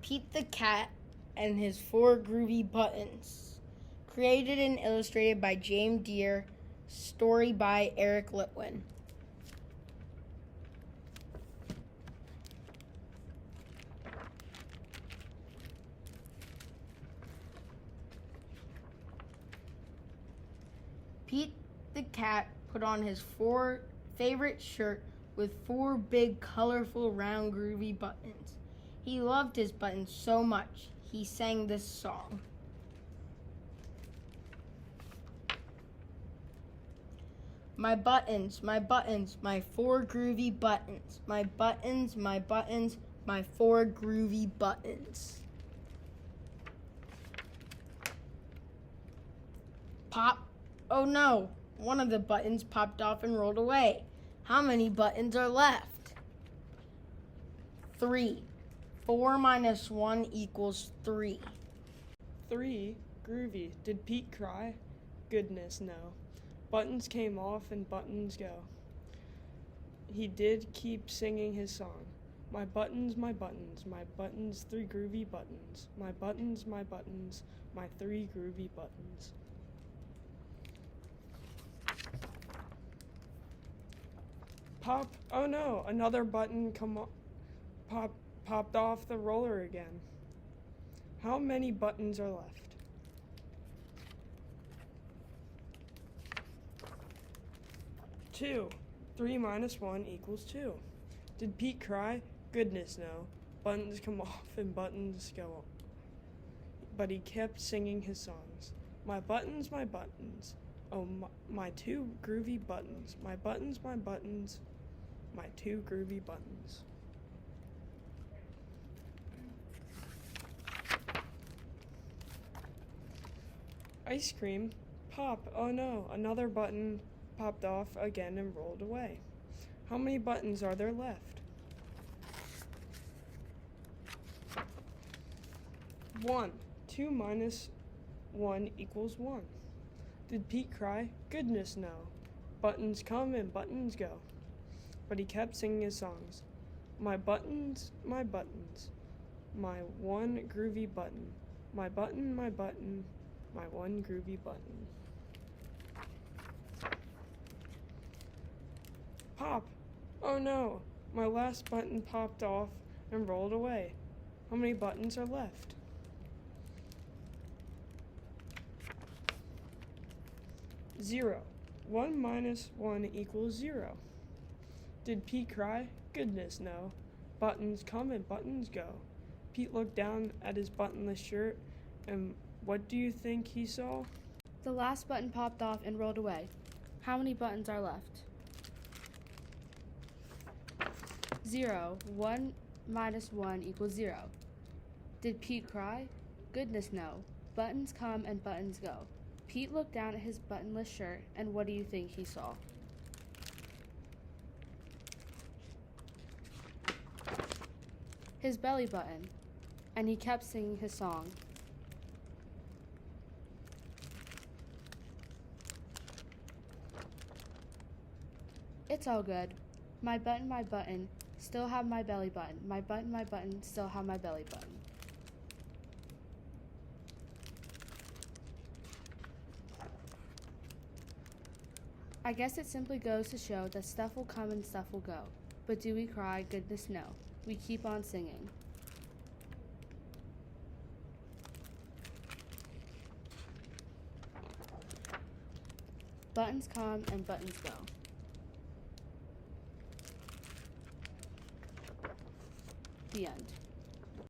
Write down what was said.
Pete the Cat and His Four Groovy Buttons. Created and illustrated by James Deere. Story by Eric Litwin. Pete the Cat put on his favorite shirt with four big, colorful, round, groovy buttons. He loved his buttons so much, he sang this song. My buttons, my four groovy buttons. My buttons, my four groovy buttons. Pop. Oh no, one of the buttons popped off and rolled away. How many buttons are left? 3. 4 minus 1 equals 3. 3. Groovy. Did Pete cry? Goodness, no. Buttons came off and buttons go. He did keep singing his song. My buttons, 3 groovy buttons. My buttons, my 3 groovy buttons. Pop, oh no, another button popped off the roller again. How many buttons are left? 2. 3 minus 1 equals 2. Did Pete cry? Goodness, no. Buttons come off and buttons go on. But he kept singing his songs. My buttons, oh, my 2 groovy buttons. My buttons, my 2 groovy buttons. Ice cream. Pop, oh no, another button popped off again and rolled away. How many buttons are there left? 1. 2 minus 1 equals 1. Did Pete cry? Goodness, no. Buttons come and buttons go. But he kept singing his songs. My buttons, my 1 groovy button. My button, my 1 groovy button. Pop! Oh no! My last button popped off and rolled away. How many buttons are left? 0. 1 minus 1 equals 0. Did Pete cry? Goodness, no. Buttons come and buttons go. Pete looked down at his buttonless shirt, and what do you think he saw? The last button popped off and rolled away. How many buttons are left? 0. 1 minus 1 equals 0. Did Pete cry? Goodness, no. Buttons come and buttons go. Pete looked down at his buttonless shirt, and what do you think he saw? His belly button, and he kept singing his song. It's all good. My button, still have my belly button. My button, still have my belly button. I guess it simply goes to show that stuff will come and stuff will go. But do we cry? Goodness, no. We keep on singing. Buttons come and buttons go. The end.